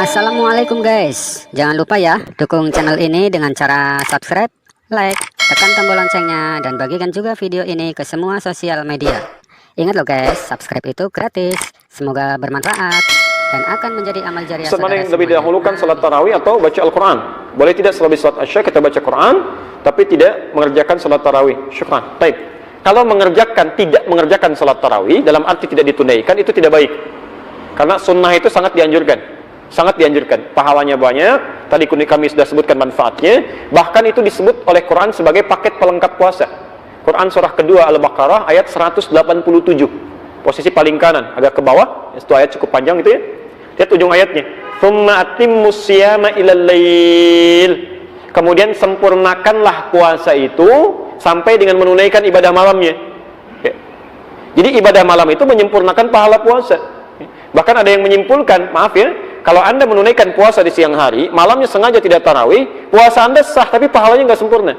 Assalamualaikum guys, jangan lupa ya dukung channel ini dengan cara subscribe, like, tekan tombol loncengnya, dan bagikan juga video ini ke semua sosial media. Ingat loh guys, subscribe itu gratis. Semoga bermanfaat dan akan menjadi amal jariah. Mana yang lebih dahulukan salat tarawih atau baca Al-Quran? Boleh tidak selebih salat asya kita baca Quran, tapi tidak mengerjakan salat tarawih? Syukran. Baik. Kalau tidak mengerjakan salat tarawih dalam arti tidak ditunaikan, itu tidak baik. Karena sunnah itu sangat dianjurkan. Sangat dianjurkan, pahalanya banyak. Tadi kami sudah sebutkan manfaatnya. Bahkan itu disebut oleh Quran sebagai paket pelengkap puasa. Quran surah kedua Al-Baqarah ayat 187, posisi paling kanan, agak ke bawah. Itu ayat cukup panjang itu ya. Lihat ujung ayatnya. Tsumma atimmus siyama ilal lail. Kemudian sempurnakanlah puasa itu sampai dengan menunaikan ibadah malamnya. Ya. Jadi ibadah malam itu menyempurnakan pahala puasa. Bahkan ada yang menyimpulkan, maaf ya, kalau Anda menunaikan puasa di siang hari, malamnya sengaja tidak tarawih, puasa Anda sah, tapi pahalanya nggak sempurna.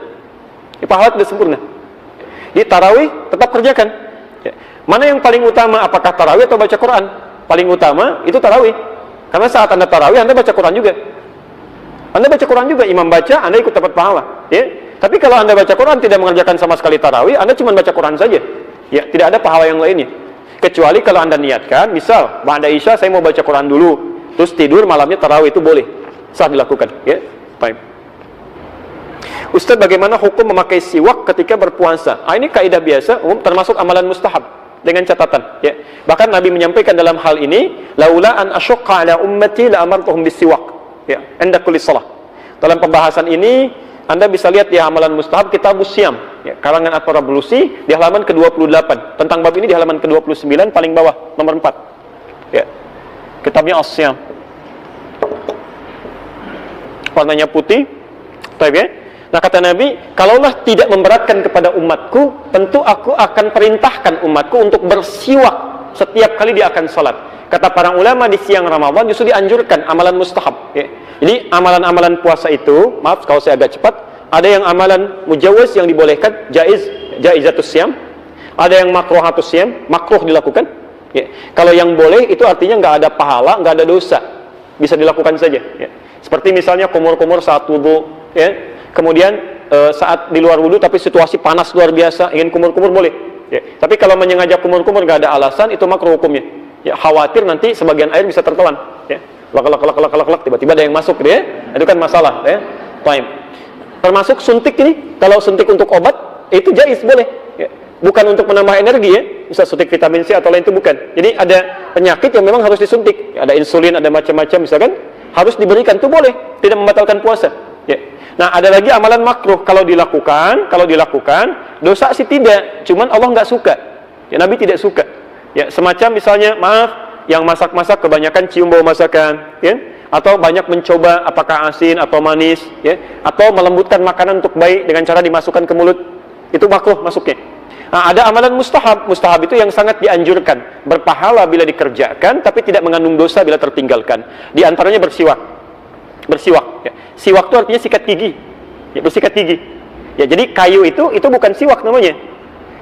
Pahala tidak sempurna. Jadi tarawih tetap kerjakan. Ya. Mana yang paling utama, apakah tarawih atau baca Quran? Paling utama itu tarawih. Karena saat Anda tarawih, Anda baca Quran juga. Anda baca Quran juga, imam baca, Anda ikut dapat pahala. Ya. Tapi kalau Anda baca Quran tidak mengerjakan sama sekali tarawih, Anda cuma baca Quran saja. Ya, tidak ada pahala yang lainnya. Kecuali kalau Anda niatkan, misal ba'da Isya saya mau baca Quran dulu, terus tidur malamnya tarawih, itu boleh, sah dilakukan. Ya, baik. Ustaz, bagaimana hukum memakai siwak ketika berpuasa? Ini kaidah biasa, termasuk amalan mustahab dengan catatan. Ya, bahkan Nabi menyampaikan dalam hal ini, laula an asyqa ala ummati la amartuhum bisiwak. Ya, inda kulli shalah. Dalam pembahasan ini Anda bisa lihat di halaman mustahab Kitabus Syam, ya, karangan At-Tarablusi, di halaman ke-28. Tentang bab ini di halaman ke-29 paling bawah, nomor 4. Ya. Kitabnya As-Syam. Warnanya putih. Baik ya. Nah, kata Nabi, kalaulah tidak memberatkan kepada umatku, tentu aku akan perintahkan umatku untuk bersiwak setiap kali dia akan salat. Kata para ulama, di siang Ramadan justru dianjurkan amalan mustahab. Ya. Jadi amalan-amalan puasa itu, maaf kalau saya agak cepat, ada yang amalan mujawaz yang dibolehkan, jaizatus syam, ada yang makruhatus syam, makruh dilakukan. Ya. Kalau yang boleh itu artinya nggak ada pahala, nggak ada dosa, bisa dilakukan saja. Ya. Seperti misalnya kumur-kumur saat wudu, ya. Kemudian saat di luar wudu tapi situasi panas luar biasa, ingin kumur-kumur boleh. Ya. Tapi kalau menyengaja kumur-kumur nggak ada alasan, itu makruh hukumnya. Ya, khawatir nanti sebagian air bisa tertelan. Ya. Lak, tiba-tiba ada yang masuk gitu ya. Itu kan masalah ya. Time. Termasuk suntik ini, kalau suntik untuk obat itu jaiz boleh ya. Bukan untuk menambah energi ya. Bisa suntik vitamin C atau lain itu bukan. Jadi ada penyakit yang memang harus disuntik. Ada insulin, ada macam-macam misalkan, harus diberikan, itu boleh, tidak membatalkan puasa ya. Nah, ada lagi amalan makruh kalau dilakukan, dosa sih tidak, cuman Allah nggak suka. Ya, Nabi tidak suka. Ya, semacam misalnya, maaf, yang masak-masak kebanyakan cium bau masakan, ya, atau banyak mencoba apakah asin atau manis, ya, atau melembutkan makanan untuk baik dengan cara dimasukkan ke mulut, itu makruh masuknya. Nah, ada amalan mustahab. Mustahab itu yang sangat dianjurkan, berpahala bila dikerjakan, tapi tidak mengandung dosa bila tertinggalkan. Di antaranya bersiwak. Ya. Siwak itu artinya sikat gigi, ya, bersikat gigi. Ya, jadi kayu itu bukan siwak namanya.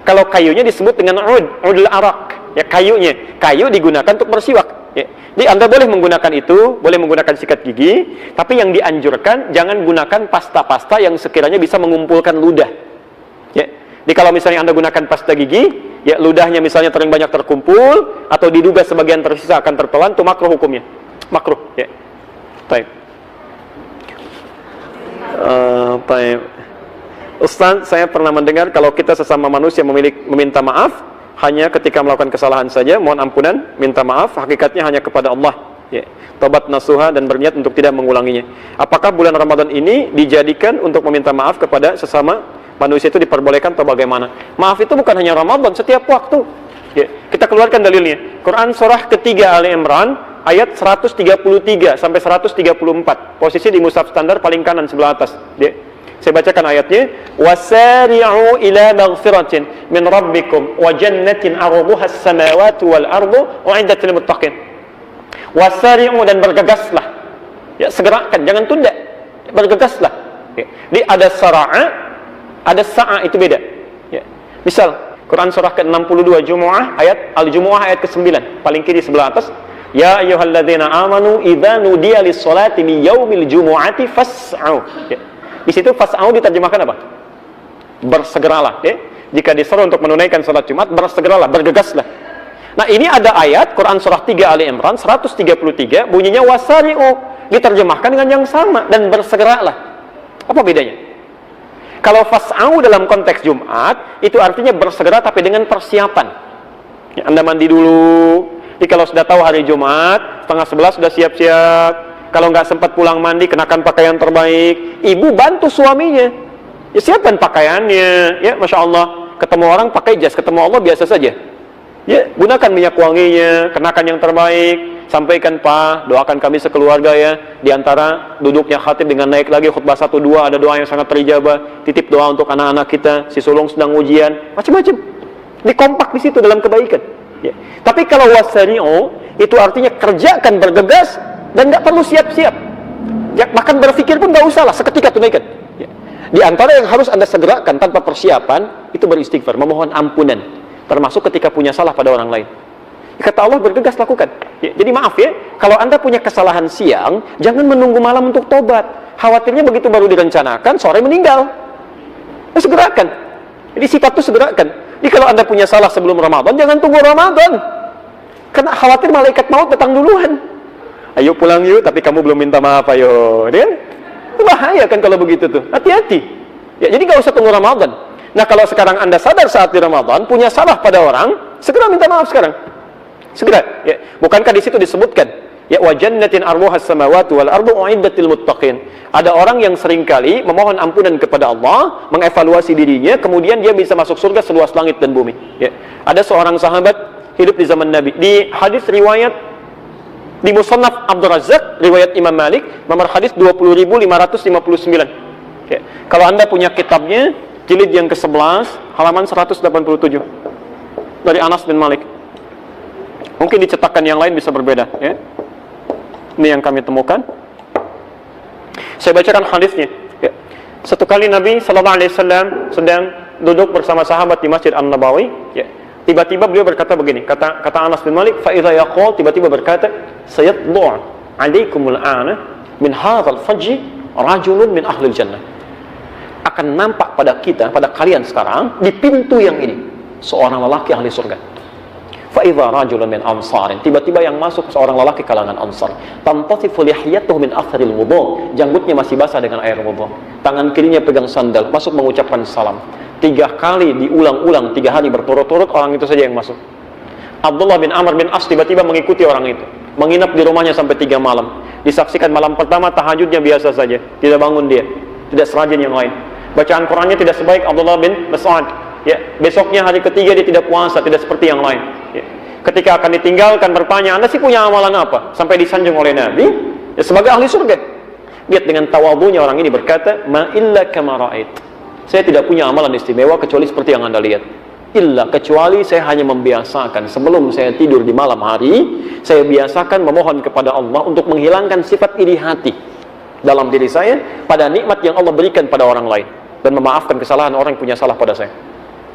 Kalau kayunya disebut dengan udul arak, ya, kayu digunakan untuk bersiwak. Ya. Jadi Anda boleh menggunakan itu, boleh menggunakan sikat gigi, tapi yang dianjurkan jangan gunakan pasta-pasta yang sekiranya bisa mengumpulkan ludah. Ya. Jadi kalau misalnya Anda gunakan pasta gigi, ya ludahnya misalnya terlalu banyak terkumpul atau diduga sebagian tersisa akan tertelan, itu makruh hukumnya. Makruh. Ya. Baik. Baik. Ustaz, saya pernah mendengar kalau kita sesama manusia meminta maaf hanya ketika melakukan kesalahan saja, mohon ampunan, minta maaf, hakikatnya hanya kepada Allah. Ya. Tobat nasuha dan berniat untuk tidak mengulanginya. Apakah bulan Ramadan ini dijadikan untuk meminta maaf kepada sesama manusia itu diperbolehkan atau bagaimana? Maaf itu bukan hanya Ramadan, setiap waktu. Ya. Kita keluarkan dalilnya. Quran surah ketiga Ali Imran ayat 133 sampai 134. Posisi di mushaf standar paling kanan sebelah atas. Ya. Saya bacakan ayatnya. Wasari'u ila maghfiratin min rabbikum wa jannatin 'arduha as-samawati wal ardu u'iddat lil muttaqin. Wasari'u, dan bergegaslah. Ya, segerakan, jangan tunda. Bergegaslah. Ya. Jadi ada sara'a, ada sa'a, itu beda. Ya. Misal Quran surah ke-62 Jumu'ah ayat Al-Jumu'ah ayat ke-9, paling kiri sebelah atas. Ya ayyuhalladzina amanu idza nudiya lis-sholati min yaumil jumu'ati fas'au. Ya. Di situ fas'au diterjemahkan apa? Bersegeralah. Ya. Jika disuruh untuk menunaikan salat Jumat, bersegeralah, bergegaslah. Nah, ini ada ayat Quran surah 3 Ali Imran 133 bunyinya wasari'u, diterjemahkan dengan yang sama, dan bersegeralah. Apa bedanya? Kalau fas'au dalam konteks Jumat itu artinya bersegera tapi dengan persiapan. Ya, Anda mandi dulu. Jadi kalau sudah tahu hari Jumat, setengah 11 sudah siap-siap. Kalau nggak sempat pulang mandi, kenakan pakaian terbaik. Ibu bantu suaminya. Ya, siapkan pakaiannya. Ya, Masya Allah. Ketemu orang pakai jas, ketemu Allah biasa saja. Ya, gunakan minyak wanginya, kenakan yang terbaik. Sampaikan, Pak, doakan kami sekeluarga ya. Di antara duduknya khatib dengan naik lagi khutbah 1-2 ada doa yang sangat terijabah. Titip doa untuk anak-anak kita. Si sulung sedang ujian. Macam-macam. Dikompak di situ dalam kebaikan. Ya. Tapi kalau wasari'u itu artinya kerjakan, bergegas, dan nggak perlu siap-siap. Ya, bahkan berpikir pun nggak usah lah, seketika tunaikan. Ya. Di antara yang harus Anda segerakan tanpa persiapan itu beristighfar, memohon ampunan, termasuk ketika punya salah pada orang lain. Kata Allah, bergegas lakukan. Ya, jadi maaf ya, kalau Anda punya kesalahan siang, jangan menunggu malam untuk tobat. Khawatirnya begitu baru direncanakan, sore meninggal. Segerakan. Jadi sifat itu segerakan. Jadi kalau Anda punya salah sebelum Ramadan, jangan tunggu Ramadan. Karena khawatir malaikat maut datang duluan. Ayo pulang yuk, tapi kamu belum minta maaf, ayo. Kan? Itu bahaya kan kalau begitu tuh. Hati-hati. Ya, jadi nggak usah tunggu Ramadan. Nah, kalau sekarang Anda sadar saat di Ramadan, punya salah pada orang, segera minta maaf sekarang. Segera. Ya. Bukankah di situ disebutkan, ya wa jannatin arduhas samawati wal ardu uiddatil muttaqin. Ada orang yang seringkali memohon ampunan kepada Allah, mengevaluasi dirinya, kemudian dia bisa masuk surga seluas langit dan bumi. Ya. Ada seorang sahabat hidup di zaman Nabi. Di hadis riwayat di Musannaf Abdul Razzaq, riwayat Imam Malik, nomor hadis 20.559. Ya. Kalau Anda punya kitabnya, jilid yang ke-11, halaman 187. Dari Anas bin Malik. Mungkin di cetakan yang lain bisa berbeda, ya. Ini yang kami temukan. Saya bacakan hadisnya. Ya. Satu kali Nabi Sallallahu Alaihi Wasallam sedang duduk bersama sahabat di Masjid An-Nabawi. Ya. Tiba-tiba beliau berkata begini. Kata Anas bin Malik, fa idza yaqul, tiba-tiba berkata, sayadlu' alaikumul ana min hadzal fajr rajulun min ahli jannah. Akan nampak pada kita, pada kalian sekarang di pintu yang ini seorang lelaki ahli surga. Fa'idha rajulun min ansarin, tiba-tiba yang masuk seorang lelaki kalangan Ansar. Tantasifu lihiyatuhu min atharil wudu, janggutnya masih basah dengan air wudu. Tangan kirinya pegang sandal, masuk mengucapkan salam. 3 kali diulang-ulang, 3 hari berturut-turut, orang itu saja yang masuk. Abdullah bin Amr bin As tiba-tiba mengikuti orang itu, menginap di rumahnya sampai 3 malam. Disaksikan malam pertama tahajudnya biasa saja, tidak bangun dia, tidak serajin yang lain. Bacaan Qurannya tidak sebaik Abdullah bin Mas'ud. Ya, besoknya hari ketiga dia tidak puasa, tidak seperti yang lain. Ya. Ketika akan ditinggalkan bertanya, Anda sih punya amalan apa? Sampai disanjung oleh Nabi, ya, sebagai ahli surga. Lihat dengan tawadhunya orang ini berkata, ma illa kama ra'ait. Saya tidak punya amalan istimewa kecuali seperti yang Anda lihat. Illa, kecuali saya hanya membiasakan sebelum saya tidur di malam hari, saya biasakan memohon kepada Allah untuk menghilangkan sifat iri hati dalam diri saya pada nikmat yang Allah berikan pada orang lain, dan memaafkan kesalahan orang yang punya salah pada saya.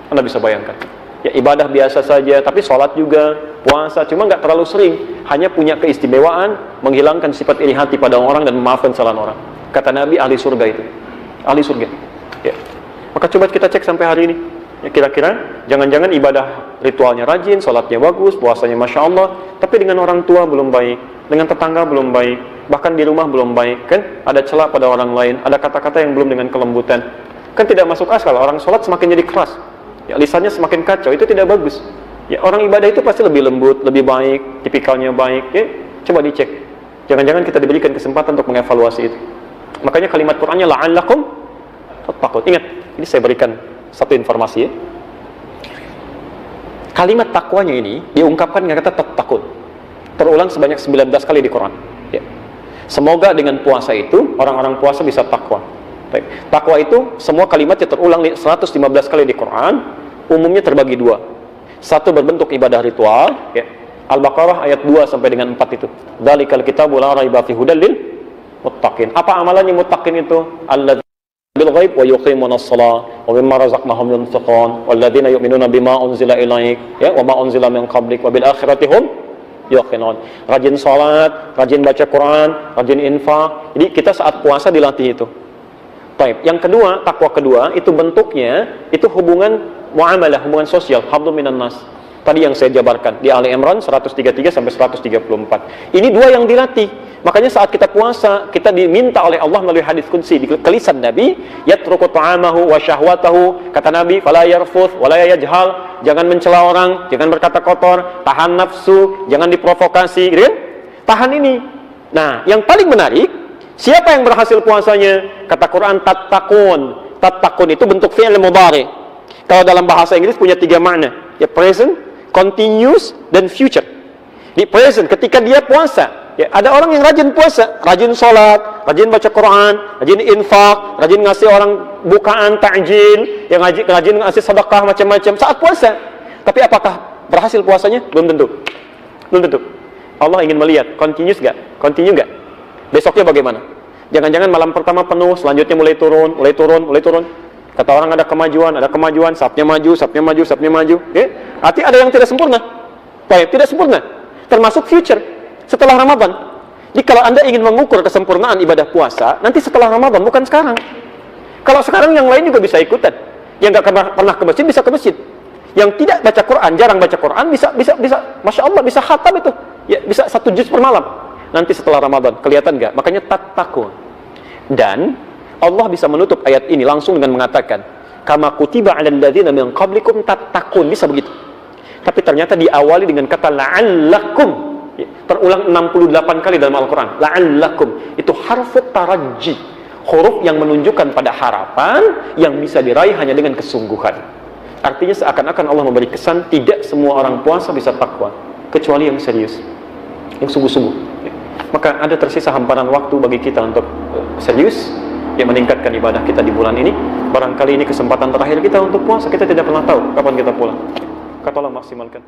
Anda bisa bayangkan, ya, ibadah biasa saja, tapi sholat juga, puasa, cuma nggak terlalu sering, hanya punya keistimewaan menghilangkan sifat iri hati pada orang dan memaafkan kesalahan orang. Kata Nabi, ahli surga itu, ahli surga. Ya. Maka coba kita cek sampai hari ini, ya, kira-kira jangan-jangan ibadah ritualnya rajin, sholatnya bagus, puasanya masya Allah, tapi dengan orang tua belum baik, dengan tetangga belum baik, bahkan di rumah belum baik, kan? Ada celah pada orang lain, ada kata-kata yang belum dengan kelembutan, kan tidak masuk akal. Orang sholat semakin jadi keras, ya, lisannya semakin kacau, itu tidak bagus. Ya, orang ibadah itu pasti lebih lembut, lebih baik, tipikalnya baik. Ya, coba dicek. Jangan-jangan kita diberikan kesempatan untuk mengevaluasi itu. Makanya kalimat Qur'annya la'allakum tattaqun. Ingat, ini saya berikan satu informasi ya. Kalimat takwanya ini diungkapkan dengan kata tattaqun. Terulang sebanyak 19 kali di Quran. Ya. Semoga dengan puasa itu orang-orang puasa bisa takwa. Baik. Takwa itu semua kalimatnya terulang 115 kali di Quran, umumnya terbagi 2. Satu berbentuk ibadah ritual, ya. Al-Baqarah ayat 2 sampai dengan 4 itu. Dzalikal kitabu la raiba fihi hudal lil muttaqin. Apa amalannya muttaqin itu? Alladzina bil ghaib wa yuqimunas shalah wa mimma razaqnahum yunfiqun walladzina yu'minuna bima unzila ilaik, ya, wa ma unzila min qablik wa bil akhirati hum yuqinun. Rajin sholat, rajin baca Quran, rajin infak. Jadi kita saat puasa dilatih itu. Baik. Yang kedua, takwa kedua itu bentuknya itu hubungan muamalah, hubungan sosial, hablum minan nas. Tadi yang saya jabarkan di Ali Imran 133 sampai 134. Ini dua yang dilatih. Makanya saat kita puasa, kita diminta oleh Allah melalui hadis qudsi di lisan Nabi, yatruku ta'amahu wa syahwatahu, kata Nabi, fala yarfuth wa la yajhal, jangan mencela orang, jangan berkata kotor, tahan nafsu, jangan diprovokasi, gitu kan? Tahan ini. Nah, yang paling menarik, siapa yang berhasil puasanya? Kata Quran, tattaqun. Tattaqun itu bentuk fi'il mudhari. Kalau dalam bahasa Inggris punya 3 makna, ya present, continuous, dan future. Di present, ketika dia puasa, ya, ada orang yang rajin puasa, rajin sholat, rajin baca Quran, rajin infak, rajin ngasih orang bukaan, ta'jil, yang rajin ngasih sedekah macam-macam saat puasa. Tapi apakah berhasil puasanya? Belum tentu. Belum tentu. Allah ingin melihat, continuous gak? Continue gak? Besoknya bagaimana? Jangan-jangan malam pertama penuh, selanjutnya mulai turun, mulai turun, mulai turun. Kata orang ada kemajuan, sabnya maju, sabnya maju, sabnya maju. Ya? Arti ada yang tidak sempurna. Baik, tidak sempurna. Termasuk future, setelah Ramadan. Jadi kalau Anda ingin mengukur kesempurnaan ibadah puasa, nanti setelah Ramadan, bukan sekarang. Kalau sekarang yang lain juga bisa ikutan. Yang gak pernah ke masjid, bisa ke masjid. Yang tidak baca Quran, jarang baca Quran, bisa, Masya Allah, bisa khatam itu. Ya, bisa 1 juz per malam. Nanti setelah Ramadan, kelihatan gak? Makanya tattaqun. Dan Allah bisa menutup ayat ini langsung dengan mengatakan, kama kutiba 'alal ladzina min qablikum tattaqun, bisa begitu. Tapi ternyata diawali dengan kata la'allakum. Terulang 68 kali dalam Al-Qur'an. La'allakum itu harfut taraji, huruf yang menunjukkan pada harapan yang bisa diraih hanya dengan kesungguhan. Artinya seakan-akan Allah memberi kesan tidak semua orang puasa bisa takwa, kecuali yang serius, yang sungguh-sungguh. Maka ada tersisa hamparan waktu bagi kita untuk serius, yang meningkatkan ibadah kita di bulan ini. Barangkali ini kesempatan terakhir kita untuk puasa. Kita tidak pernah tahu kapan kita pulang. Tolong maksimalkan.